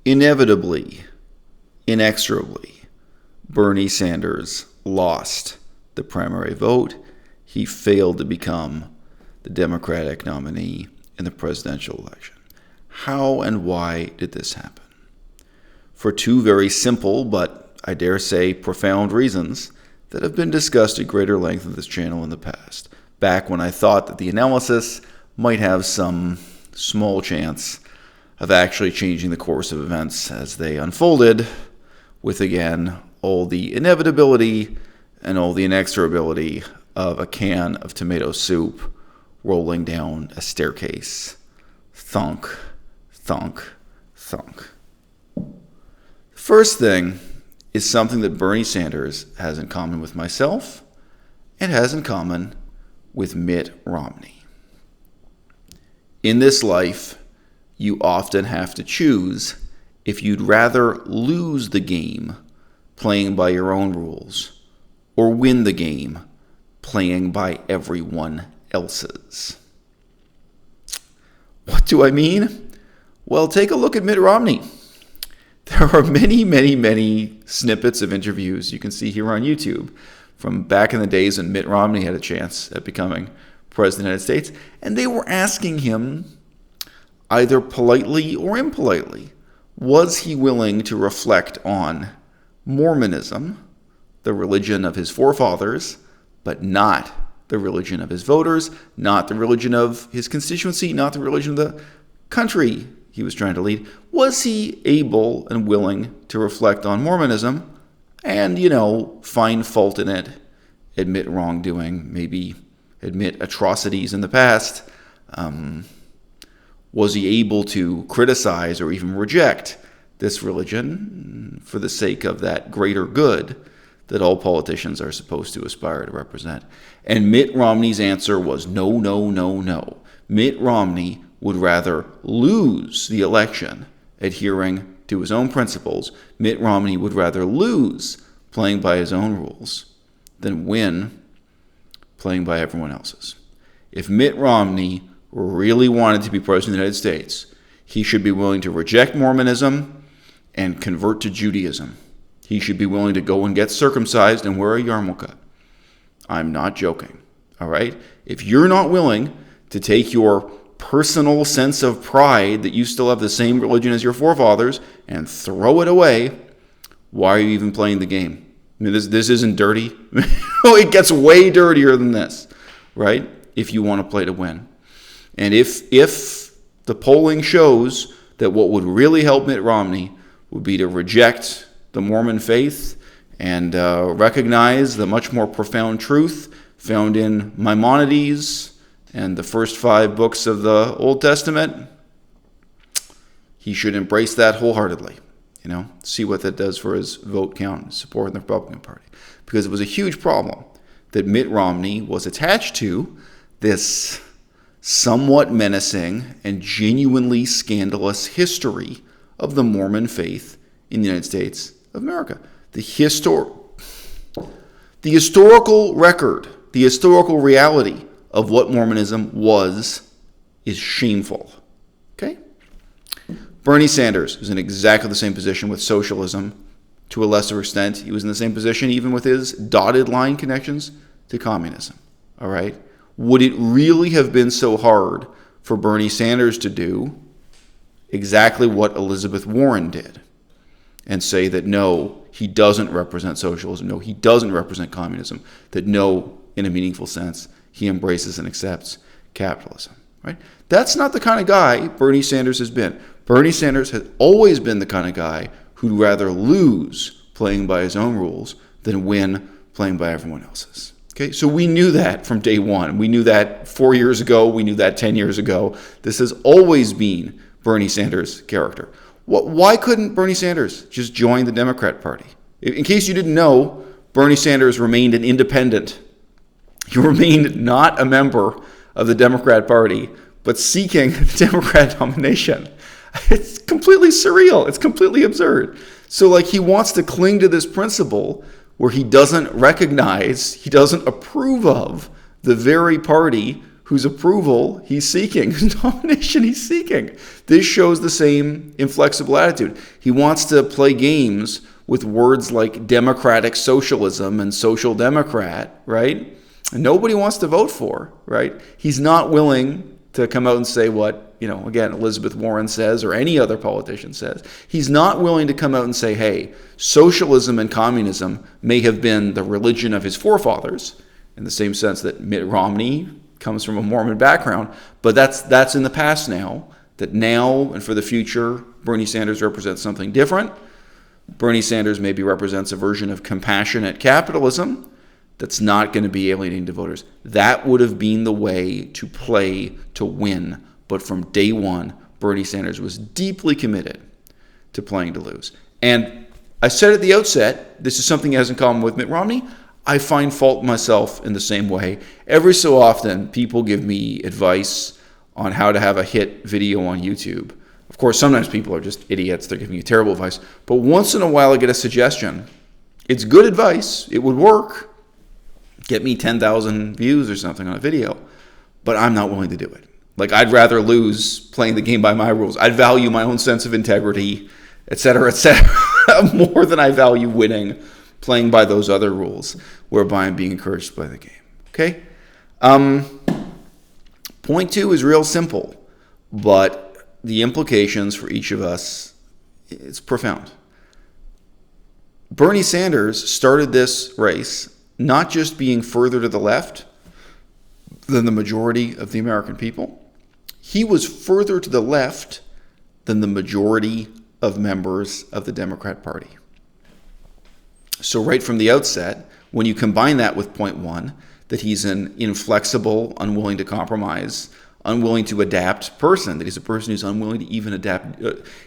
Inevitably, inexorably, Bernie Sanders lost the primary vote. He failed to become the Democratic nominee in the presidential election. How and why did this happen? For two very simple, but I dare say profound reasons that have been discussed at greater length on this channel in the past, back when I thought that the analysis might have some small chance of actually changing the course of events as they unfolded, with, again, all the inevitability and all the inexorability of a can of tomato soup rolling down a staircase. Thunk, thunk, thunk. The first thing is something that Bernie Sanders has in common with myself and has in common with Mitt Romney. In this life, you often have to choose if you'd rather lose the game playing by your own rules or win the game playing by everyone else's. What do I mean? Well, take a look at Mitt Romney. There are many snippets of interviews you can see here on YouTube from back in the days when Mitt Romney had a chance at becoming president of the United States, and they were asking him, either politely or impolitely, was he willing to reflect on Mormonism, the religion of his forefathers, but not the religion of his voters, not the religion of his constituency, not the religion of the country he was trying to lead. Was he able and willing to reflect on Mormonism and, find fault in it, admit wrongdoing, maybe admit atrocities in the past? Was he able to criticize or even reject this religion for the sake of that greater good that all politicians are supposed to aspire to represent? And Mitt Romney's answer was no, no, no, no. Mitt Romney would rather lose the election adhering to his own principles. Mitt Romney would rather lose playing by his own rules than win playing by everyone else's. If Mitt Romney really wanted to be president of the United States, he should be willing to reject Mormonism and convert to Judaism. He should be willing to go and get circumcised and wear a yarmulke. I'm not joking, all right? If you're not willing to take your personal sense of pride that you still have the same religion as your forefathers and throw it away, why are you even playing the game? I mean, this isn't dirty. It gets way dirtier than this, right? If you want to play to win. And if the polling shows that what would really help Mitt Romney would be to reject the Mormon faith and recognize the much more profound truth found in Maimonides and the first 5 books of the Old Testament, he should embrace that wholeheartedly. See what that does for his vote count and support in the Republican Party. Because it was a huge problem that Mitt Romney was attached to this somewhat menacing and genuinely scandalous history of the Mormon faith in the United States of America. The historical record, the historical reality of what Mormonism is shameful. Okay? Bernie Sanders was in exactly the same position with socialism. To a lesser extent, he was in the same position even with his dotted line connections to communism. All right? Would it really have been so hard for Bernie Sanders to do exactly what Elizabeth Warren did and say that no, he doesn't represent socialism, no, he doesn't represent communism, that no, in a meaningful sense, he embraces and accepts capitalism, right? That's not the kind of guy Bernie Sanders has been. Bernie Sanders has always been the kind of guy who'd rather lose playing by his own rules than win playing by everyone else's. Okay, so we knew that from day one. We knew that 4 years ago. We knew that 10 years ago. This has always been Bernie Sanders' character. Why couldn't Bernie Sanders just join the Democrat Party? In case you didn't know, Bernie Sanders remained an independent. He remained not a member of the Democrat Party, but seeking the Democrat nomination. It's completely surreal. It's completely absurd. So he wants to cling to this principle where he doesn't recognize, he doesn't approve of the very party whose approval he's seeking, whose nomination he's seeking. This shows the same inflexible attitude. He wants to play games with words like democratic socialism and social democrat, right? And nobody wants to vote for, right? He's not willing to come out and say what, again, Elizabeth Warren says or any other politician says. He's not willing to come out and say, hey, socialism and communism may have been the religion of his forefathers, in the same sense that Mitt Romney comes from a Mormon background, but that's in the past now, that now and for the future, Bernie Sanders represents something different. Bernie Sanders maybe represents a version of compassionate capitalism that's not going to be alienating to voters. That would have been the way to play to win. But from day one, Bernie Sanders was deeply committed to playing to lose. And I said at the outset, this is something he has in common with Mitt Romney. I find fault myself in the same way. Every so often, people give me advice on how to have a hit video on YouTube. Of course, sometimes people are just idiots. They're giving you terrible advice. But once in a while, I get a suggestion. It's good advice. It would work. Get me 10,000 views or something on a video. But I'm not willing to do it. Like, I'd rather lose playing the game by my rules. I'd value my own sense of integrity, et cetera, more than I value winning playing by those other rules, whereby I'm being encouraged to play the game. Okay? Point 2 is real simple, but the implications for each of us, it's profound. Bernie Sanders started this race not just being further to the left than the majority of the American people. He was further to the left than the majority of members of the Democrat Party. So right from the outset, when you combine that with point 1, that he's an inflexible, unwilling to compromise, unwilling to adapt person, that he's a person who's unwilling to even adapt.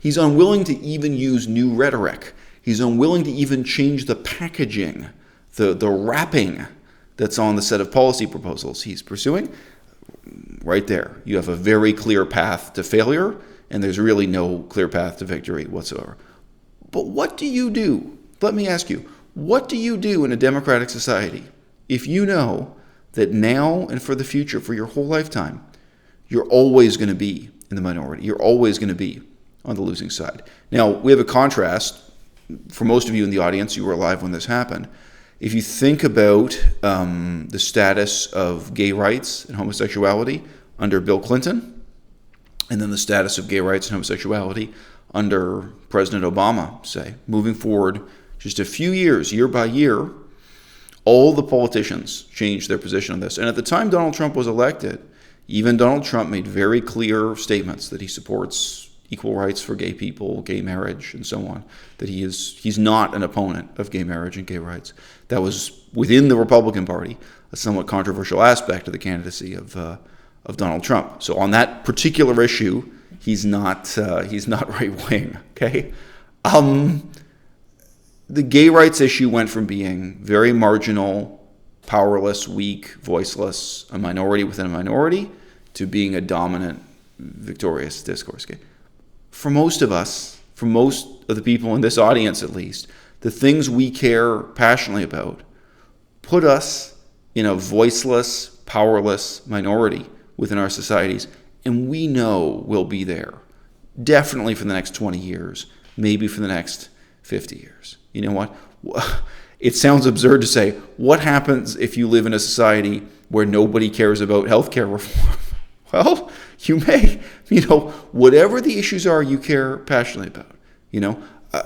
He's unwilling to even use new rhetoric. He's unwilling to even change the packaging, the wrapping that's on the set of policy proposals he's pursuing. Right there, you have a very clear path to failure, and there's really no clear path to victory whatsoever. But what do you do? Let me ask you, what do you do in a democratic society if you know that now and for the future, for your whole lifetime, you're always going to be in the minority? You're always going to be on the losing side. Now, we have a contrast. For most of you in the audience, you were alive when this happened. If you think about the status of gay rights and homosexuality under Bill Clinton, and then the status of gay rights and homosexuality under President Obama, say, moving forward just a few years, year by year, all the politicians changed their position on this. And at the time Donald Trump was elected, even Donald Trump made very clear statements that he supports equal rights for gay people, gay marriage, and so on, that he's not an opponent of gay marriage and gay rights. That was within the Republican Party, a somewhat controversial aspect of the candidacy of Donald Trump. So on that particular issue, he's not right wing. Okay, the gay rights issue went from being very marginal, powerless, weak, voiceless, a minority within a minority, to being a dominant, victorious discourse. Okay? For most of us, for most of the people in this audience at least, the things we care passionately about put us in a voiceless, powerless minority within our societies, and we know we'll be there, definitely for the next 20 years, maybe for the next 50 years. You know what? It sounds absurd to say, what happens if you live in a society where nobody cares about healthcare reform? Well, you may, whatever the issues are you care passionately about.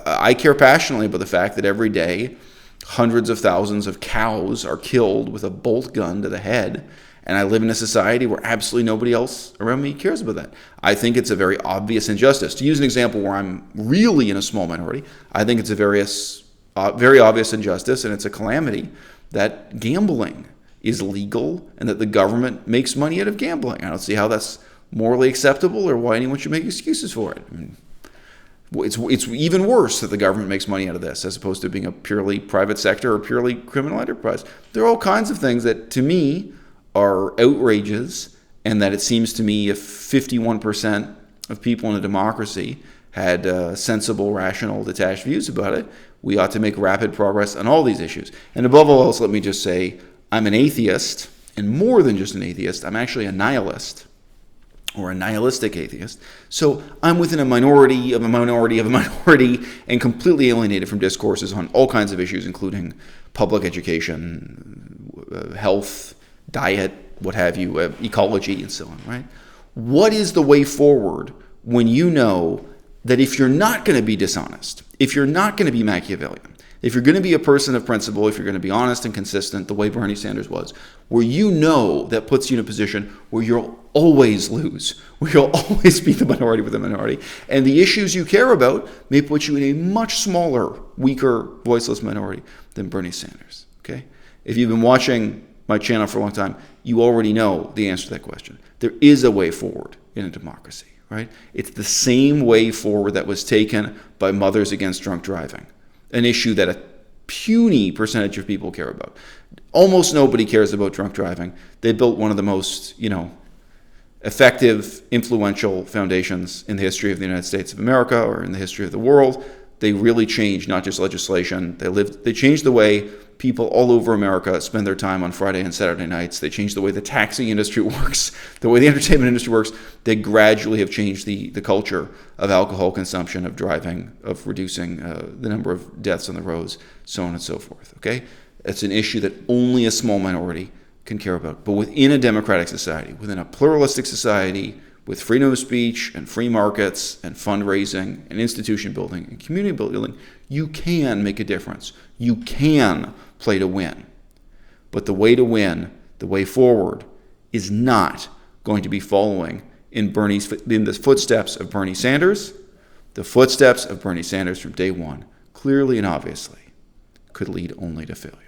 I care passionately about the fact that every day hundreds of thousands of cows are killed with a bolt gun to the head, and I live in a society where absolutely nobody else around me cares about that. I think it's a very obvious injustice. To use an example where I'm really in a small minority, I think it's a very obvious injustice, and it's a calamity that gambling is legal and that the government makes money out of gambling. I don't see how that's morally acceptable or why anyone should make excuses for it. I mean, it's even worse that the government makes money out of this as opposed to being a purely private sector or purely criminal enterprise. There are all kinds of things that, to me, are outrages, and that it seems to me if 51% of people in a democracy had sensible, rational, detached views about it, we ought to make rapid progress on all these issues. And above all else, let me just say, I'm an atheist, And more than just an atheist, I'm actually a nihilist, or a nihilistic atheist. So I'm within a minority of a minority of a minority and completely alienated from discourses on all kinds of issues, including public education, health, diet, what have you, ecology, and so on, right? What is the way forward when you know that if you're not going to be dishonest, if you're not going to be Machiavellian, if you're going to be a person of principle, if you're going to be honest and consistent the way Bernie Sanders was, where you know that puts you in a position where you'll always lose, where you'll always be the minority with the minority, and the issues you care about may put you in a much smaller, weaker, voiceless minority than Bernie Sanders, okay? If you've been watching my channel for a long time, you already know the answer to that question. There is a way forward in a democracy, right? It's the same way forward that was taken by Mothers Against Drunk Driving, an issue that a puny percentage of people care about. Almost nobody cares about drunk driving. They built one of the most, effective, influential foundations in the history of the United States of America or in the history of the world. They really changed not just legislation. They changed the way people all over America spend their time on Friday and Saturday nights. They changed the way the taxi industry works, the way the entertainment industry works. They gradually have changed the culture of alcohol consumption, of driving, of reducing the number of deaths on the roads, so on and so forth. Okay? It's an issue that only a small minority can care about. But within a democratic society, within a pluralistic society, with freedom of speech and free markets and fundraising and institution building and community building, you can make a difference. You can play to win. But the way to win, the way forward, is not going to be following in the footsteps of Bernie Sanders. The footsteps of Bernie Sanders from day one, clearly and obviously, could lead only to failure.